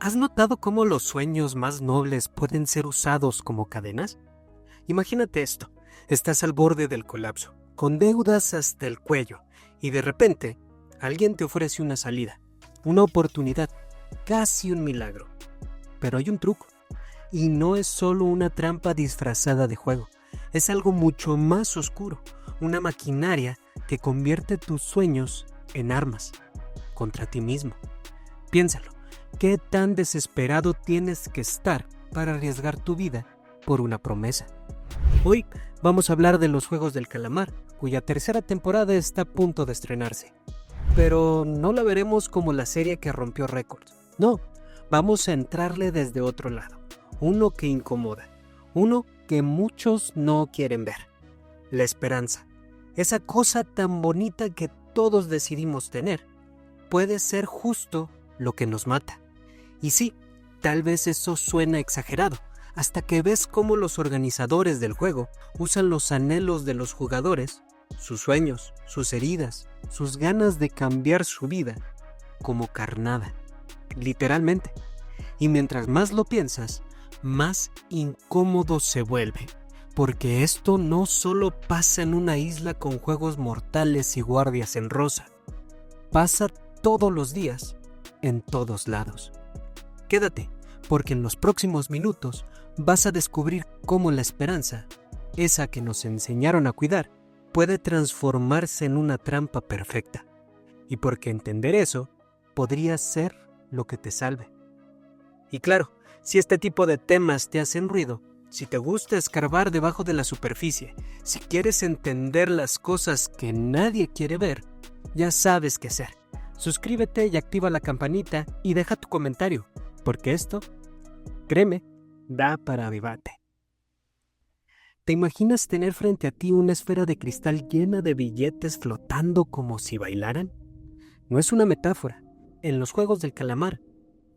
¿Has notado cómo los sueños más nobles pueden ser usados como cadenas? Imagínate esto, estás al borde del colapso, con deudas hasta el cuello, y de repente alguien te ofrece una salida, una oportunidad, casi un milagro. Pero hay un truco, y no es solo una trampa disfrazada de juego, es algo mucho más oscuro, una maquinaria que convierte tus sueños en armas contra ti mismo. Piénsalo, ¿qué tan desesperado tienes que estar para arriesgar tu vida por una promesa? Hoy vamos a hablar de los Juegos del Calamar, cuya tercera temporada está a punto de estrenarse. Pero no la veremos como la serie que rompió récords. No, vamos a entrarle desde otro lado. Uno que incomoda. Uno que muchos no quieren ver. La esperanza. Esa cosa tan bonita que todos decidimos tener. Puede ser justo lo que nos mata. Y sí, tal vez eso suena exagerado, hasta que ves cómo los organizadores del juego usan los anhelos de los jugadores, sus sueños, sus heridas, sus ganas de cambiar su vida, como carnada, literalmente. Y mientras más lo piensas, más incómodo se vuelve, porque esto no solo pasa en una isla con juegos mortales y guardias en rosa, pasa todos los días, en todos lados. Quédate, porque en los próximos minutos vas a descubrir cómo la esperanza, esa que nos enseñaron a cuidar, puede transformarse en una trampa perfecta. Y porque entender eso podría ser lo que te salve. Y claro, si este tipo de temas te hacen ruido, si te gusta escarbar debajo de la superficie, si quieres entender las cosas que nadie quiere ver, ya sabes qué hacer. Suscríbete y activa la campanita y deja tu comentario, porque esto, créeme, da para avivarte. ¿Te imaginas tener frente a ti una esfera de cristal llena de billetes flotando como si bailaran? No es una metáfora. En los Juegos del Calamar,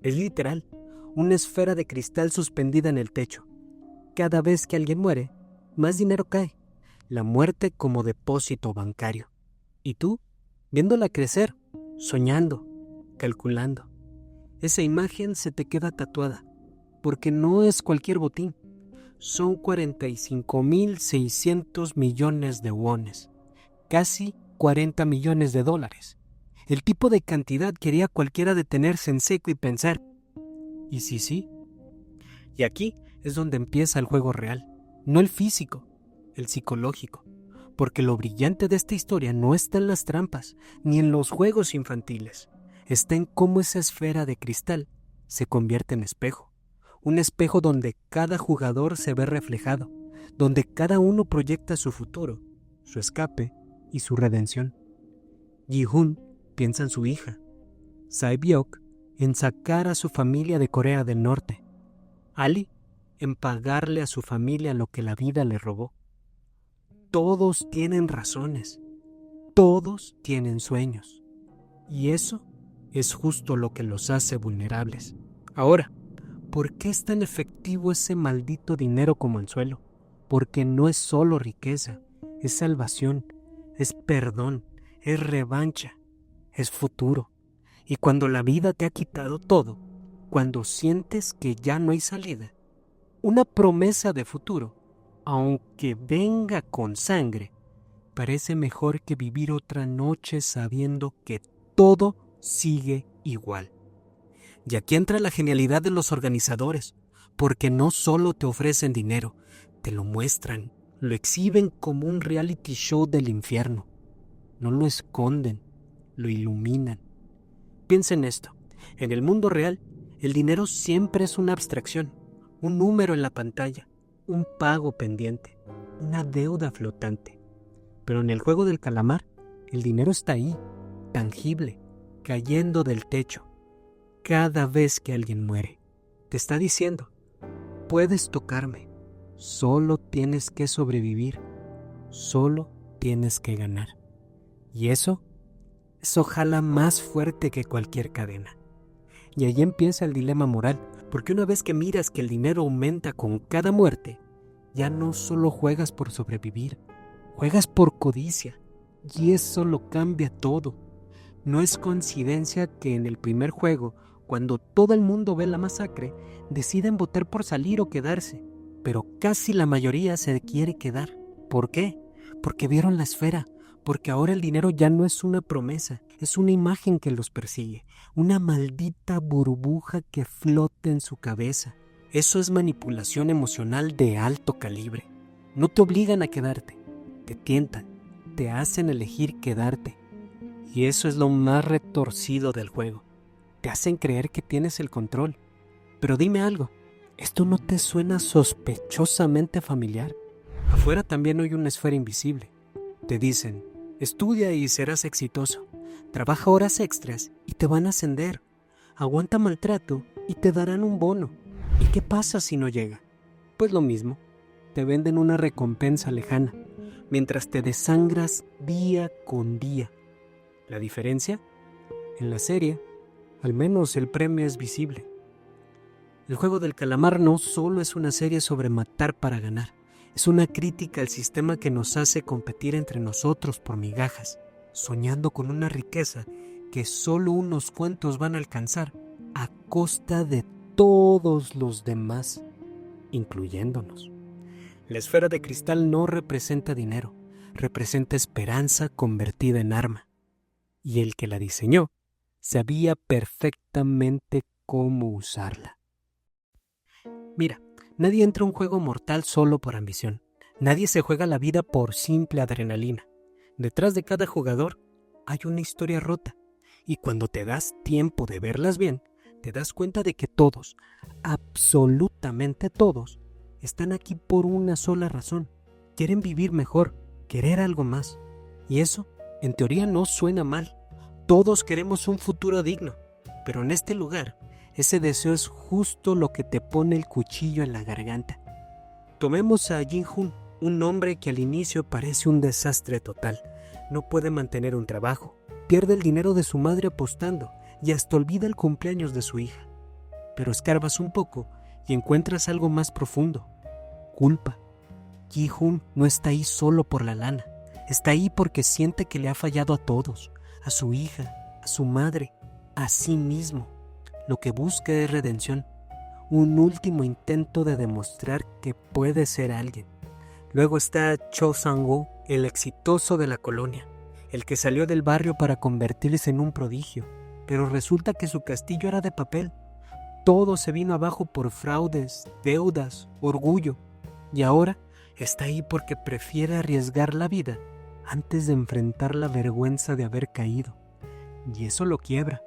es literal, una esfera de cristal suspendida en el techo. Cada vez que alguien muere, más dinero cae. La muerte como depósito bancario. Y tú, viéndola crecer, soñando, calculando. Esa imagen se te queda tatuada, porque no es cualquier botín. Son 45.600 millones de wones, casi 40 millones de dólares. El tipo de cantidad que haría cualquiera detenerse en seco y pensar, ¿y si sí? Y aquí es donde empieza el juego real, no el físico, el psicológico. Porque lo brillante de esta historia no está en las trampas, ni en los juegos infantiles. Está en cómo esa esfera de cristal se convierte en espejo. Un espejo donde cada jugador se ve reflejado, donde cada uno proyecta su futuro, su escape y su redención. Ji-hoon piensa en su hija, Sae-byok en sacar a su familia de Corea del Norte, Ali en pagarle a su familia lo que la vida le robó. Todos tienen razones, todos tienen sueños, y eso es justo lo que los hace vulnerables. Ahora, ¿por qué es tan efectivo ese maldito dinero como anzuelo? Porque no es solo riqueza, es salvación, es perdón, es revancha, es futuro. Y cuando la vida te ha quitado todo, cuando sientes que ya no hay salida, una promesa de futuro, aunque venga con sangre, parece mejor que vivir otra noche sabiendo que todo sigue igual. Y aquí entra la genialidad de los organizadores, porque no solo te ofrecen dinero, te lo muestran, lo exhiben como un reality show del infierno. No lo esconden, lo iluminan. Piensa en esto, en el mundo real, el dinero siempre es una abstracción, un número en la pantalla, un pago pendiente, una deuda flotante. Pero en el Juego del Calamar, el dinero está ahí, tangible, cayendo del techo. Cada vez que alguien muere, te está diciendo, puedes tocarme, solo tienes que sobrevivir, solo tienes que ganar. Y eso jala más fuerte que cualquier cadena. Y ahí empieza el dilema moral, porque una vez que miras que el dinero aumenta con cada muerte, ya no solo juegas por sobrevivir, juegas por codicia, y eso lo cambia todo. No es coincidencia que en el primer juego cuando todo el mundo ve la masacre, deciden votar por salir o quedarse, pero casi la mayoría se quiere quedar. ¿Por qué? Porque vieron la esfera, porque ahora el dinero ya no es una promesa, es una imagen que los persigue, una maldita burbuja que flota en su cabeza. Eso es manipulación emocional de alto calibre. No te obligan a quedarte, te tientan, te hacen elegir quedarte. Y eso es lo más retorcido del juego. Te hacen creer que tienes el control. Pero dime algo, ¿esto no te suena sospechosamente familiar? Afuera también hay una esfera invisible. Te dicen, estudia y serás exitoso. Trabaja horas extras y te van a ascender. Aguanta maltrato y te darán un bono. ¿Y qué pasa si no llega? Pues lo mismo. Te venden una recompensa lejana, mientras te desangras día con día. ¿La diferencia? En la serie, al menos el premio es visible. El juego del calamar no solo es una serie sobre matar para ganar, es una crítica al sistema que nos hace competir entre nosotros por migajas, soñando con una riqueza que solo unos cuantos van a alcanzar a costa de todos los demás, incluyéndonos. La esfera de cristal no representa dinero, representa esperanza convertida en arma. Y el que la diseñó sabía perfectamente cómo usarla. Mira, nadie entra a un juego mortal solo por ambición. Nadie se juega la vida por simple adrenalina. Detrás de cada jugador hay una historia rota. Y cuando te das tiempo de verlas bien, te das cuenta de que todos, absolutamente todos, están aquí por una sola razón. Quieren vivir mejor, querer algo más. Y eso, en teoría, no suena mal. Todos queremos un futuro digno. Pero en este lugar, ese deseo es justo lo que te pone el cuchillo en la garganta. Tomemos a Jin-Hoon, un hombre que al inicio parece un desastre total. No puede mantener un trabajo, pierde el dinero de su madre apostando y hasta olvida el cumpleaños de su hija. Pero escarbas un poco y encuentras algo más profundo: culpa. Ji-Hoon no está ahí solo por la lana, está ahí porque siente que le ha fallado a todos, a su hija, a su madre, a sí mismo. Lo que busca es redención, un último intento de demostrar que puede ser alguien. Luego está Cho Sang-woo, el exitoso de la colonia, el que salió del barrio para convertirse en un prodigio, pero resulta que su castillo era de papel. Todo se vino abajo por fraudes, deudas, orgullo, y ahora está ahí porque prefiere arriesgar la vida antes de enfrentar la vergüenza de haber caído. Y eso lo quiebra,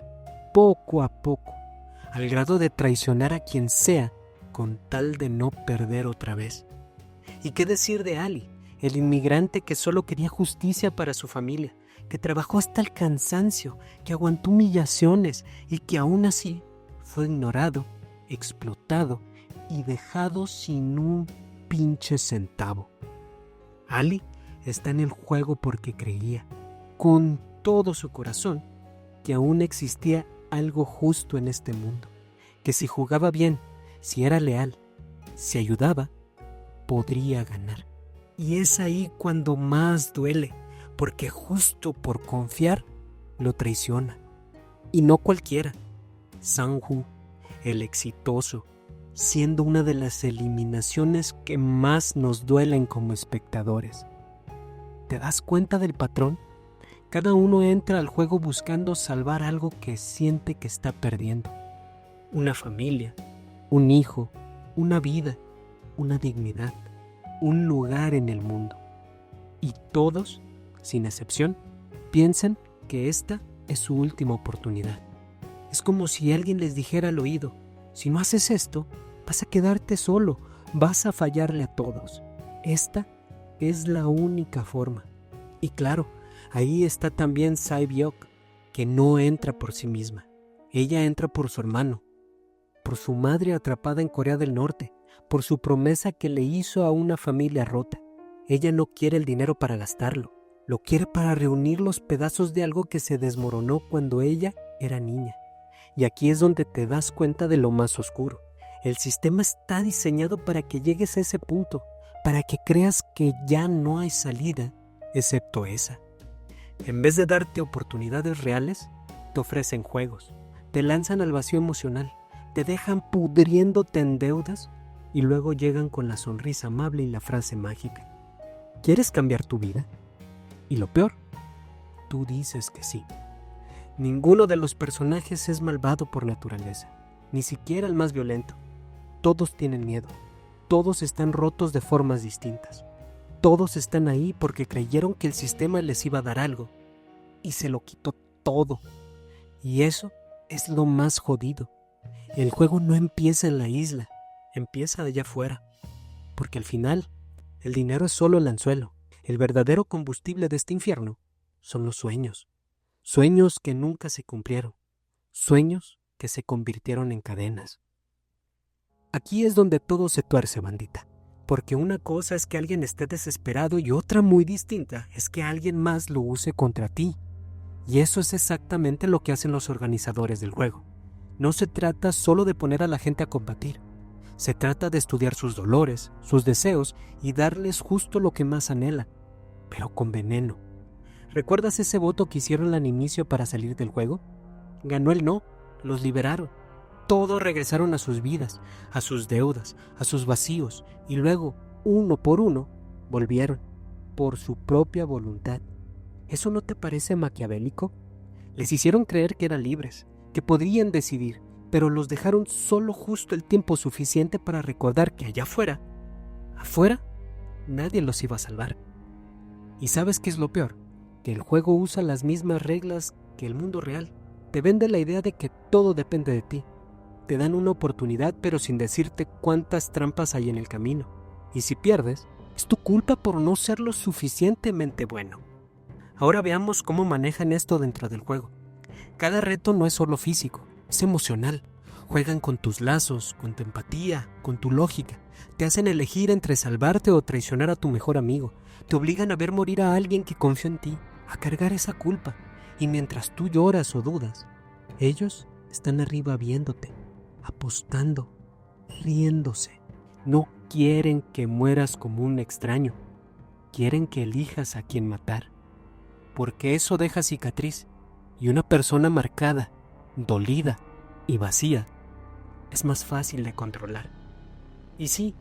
poco a poco, al grado de traicionar a quien sea con tal de no perder otra vez. ¿Y qué decir de Ali, el inmigrante que solo quería justicia para su familia, que trabajó hasta el cansancio, que aguantó humillaciones y que aún así fue ignorado, explotado y dejado sin un pinche centavo? Ali está en el juego porque creía, con todo su corazón, que aún existía algo justo en este mundo, que si jugaba bien, si era leal, si ayudaba, podría ganar. Y es ahí cuando más duele, porque justo por confiar, lo traiciona. Y no cualquiera. Sang-woo, el exitoso, siendo una de las eliminaciones que más nos duelen como espectadores. ¿Te das cuenta del patrón? Cada uno entra al juego buscando salvar algo que siente que está perdiendo. Una familia, un hijo, una vida, una dignidad, un lugar en el mundo. Y todos, sin excepción, piensan que esta es su última oportunidad. Es como si alguien les dijera al oído: si no haces esto, vas a quedarte solo, vas a fallarle a todos. Esta es la única forma. Y claro, ahí está también Sae-byuk, que no entra por sí misma. Ella entra por su hermano, por su madre atrapada en Corea del Norte, por su promesa que le hizo a una familia rota. Ella no quiere el dinero para gastarlo, lo quiere para reunir los pedazos de algo que se desmoronó cuando ella era niña. Y aquí es donde te das cuenta de lo más oscuro. El sistema está diseñado para que llegues a ese punto, para que creas que ya no hay salida, excepto esa. En vez de darte oportunidades reales, te ofrecen juegos, te lanzan al vacío emocional, te dejan pudriéndote en deudas y luego llegan con la sonrisa amable y la frase mágica. ¿Quieres cambiar tu vida? Y lo peor, tú dices que sí. Ninguno de los personajes es malvado por naturaleza, ni siquiera el más violento. Todos tienen miedo, todos están rotos de formas distintas. Todos están ahí porque creyeron que el sistema les iba a dar algo y se lo quitó todo. Y eso es lo más jodido. El juego no empieza en la isla, empieza allá afuera. Porque al final, el dinero es solo el anzuelo. El verdadero combustible de este infierno son los sueños. Sueños que nunca se cumplieron. Sueños que se convirtieron en cadenas. Aquí es donde todo se tuerce, bandita. Porque una cosa es que alguien esté desesperado y otra muy distinta es que alguien más lo use contra ti. Y eso es exactamente lo que hacen los organizadores del juego. No se trata solo de poner a la gente a combatir. Se trata de estudiar sus dolores, sus deseos y darles justo lo que más anhelan, pero con veneno. ¿Recuerdas ese voto que hicieron al inicio para salir del juego? Ganó el no, los liberaron. Todos regresaron a sus vidas, a sus deudas, a sus vacíos, y luego, uno por uno, volvieron, por su propia voluntad. ¿Eso no te parece maquiavélico? Les hicieron creer que eran libres, que podrían decidir, pero los dejaron solo justo el tiempo suficiente para recordar que allá afuera, nadie los iba a salvar. ¿Y sabes qué es lo peor? Que el juego usa las mismas reglas que el mundo real. Te vende la idea de que todo depende de ti. Te dan una oportunidad pero sin decirte cuántas trampas hay en el camino. Y si pierdes, es tu culpa por no ser lo suficientemente bueno. Ahora veamos cómo manejan esto dentro del juego. Cada reto no es solo físico, es emocional. Juegan con tus lazos, con tu empatía, con tu lógica. Te hacen elegir entre salvarte o traicionar a tu mejor amigo. Te obligan a ver morir a alguien que confió en ti, a cargar esa culpa. Y mientras tú lloras o dudas, ellos están arriba viéndote, apostando, riéndose. No quieren que mueras como un extraño. Quieren que elijas a quien matar. Porque eso deja cicatriz. Y una persona marcada, dolida y vacía es más fácil de controlar. Y sí,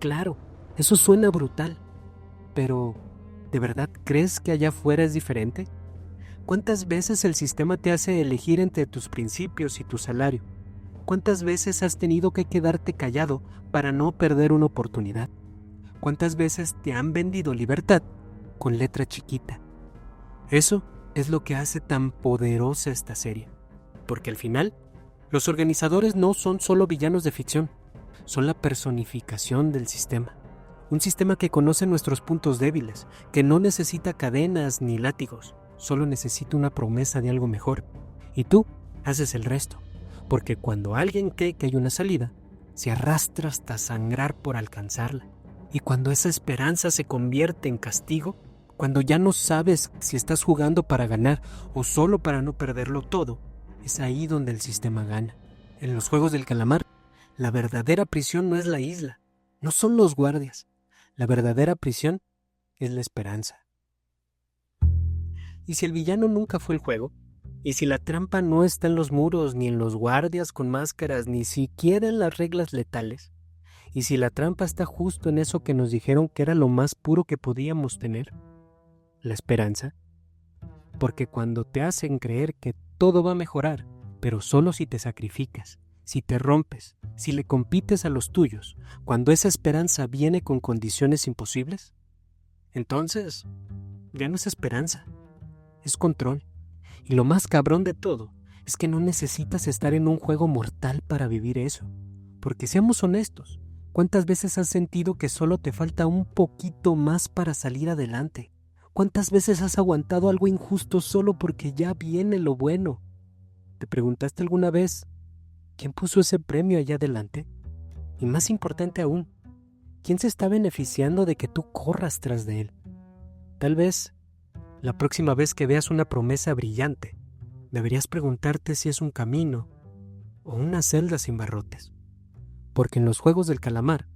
claro, eso suena brutal. Pero, ¿de verdad crees que allá afuera es diferente? ¿Cuántas veces el sistema te hace elegir entre tus principios y tu salario? ¿Cuántas veces has tenido que quedarte callado para no perder una oportunidad? ¿Cuántas veces te han vendido libertad con letra chiquita? Eso es lo que hace tan poderosa esta serie. Porque al final, los organizadores no son solo villanos de ficción, son la personificación del sistema. Un sistema que conoce nuestros puntos débiles, que no necesita cadenas ni látigos, solo necesita una promesa de algo mejor. Y tú haces el resto, porque cuando alguien cree que hay una salida, se arrastra hasta sangrar por alcanzarla. Y cuando esa esperanza se convierte en castigo, cuando ya no sabes si estás jugando para ganar o solo para no perderlo todo, es ahí donde el sistema gana. En los Juegos del Calamar, la verdadera prisión no es la isla, no son los guardias. La verdadera prisión es la esperanza. ¿Y si el villano nunca fue el juego? ¿Y si la trampa no está en los muros, ni en los guardias con máscaras, ni siquiera en las reglas letales? ¿Y si la trampa está justo en eso que nos dijeron que era lo más puro que podíamos tener? La esperanza. Porque cuando te hacen creer que todo va a mejorar, pero solo si te sacrificas, si te rompes, si le compites a los tuyos, cuando esa esperanza viene con condiciones imposibles, entonces ya no es esperanza, es control. Y lo más cabrón de todo es que no necesitas estar en un juego mortal para vivir eso. Porque seamos honestos, ¿cuántas veces has sentido que solo te falta un poquito más para salir adelante? ¿Cuántas veces has aguantado algo injusto solo porque ya viene lo bueno? ¿Te preguntaste alguna vez quién puso ese premio allá adelante? Y más importante aún, ¿quién se está beneficiando de que tú corras tras de él? Tal vez, la próxima vez que veas una promesa brillante, deberías preguntarte si es un camino o una celda sin barrotes. Porque en los Juegos del Calamar,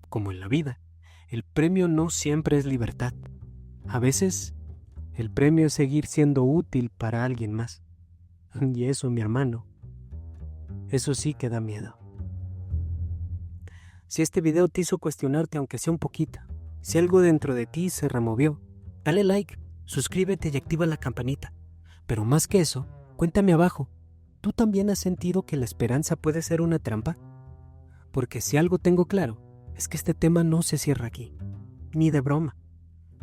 como en la vida, el premio no siempre es libertad. A veces, el premio es seguir siendo útil para alguien más. Y eso, mi hermano, Eso sí que da miedo. Si este video te hizo cuestionarte aunque sea un poquito, si algo dentro de ti se removió, dale like, suscríbete y activa la campanita. Pero más que eso, cuéntame abajo, ¿tú también has sentido que la esperanza puede ser una trampa? Porque si algo tengo claro, es que este tema no se cierra aquí, ni de broma.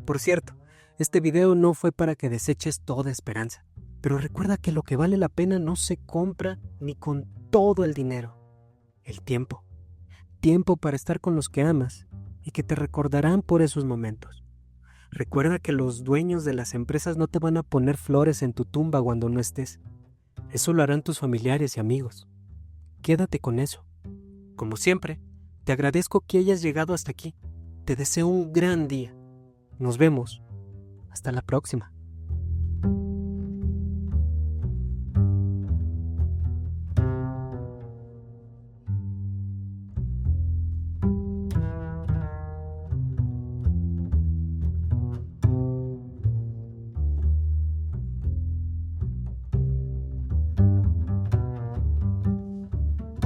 Por cierto, este video no fue para que deseches toda esperanza, pero recuerda que lo que vale la pena no se compra ni con todo el dinero. El tiempo. Tiempo para estar con los que amas y que te recordarán por esos momentos. Recuerda que los dueños de las empresas no te van a poner flores en tu tumba cuando no estés. Eso lo harán tus familiares y amigos. Quédate con eso. Como siempre, te agradezco que hayas llegado hasta aquí. Te deseo un gran día. Nos vemos. Hasta la próxima.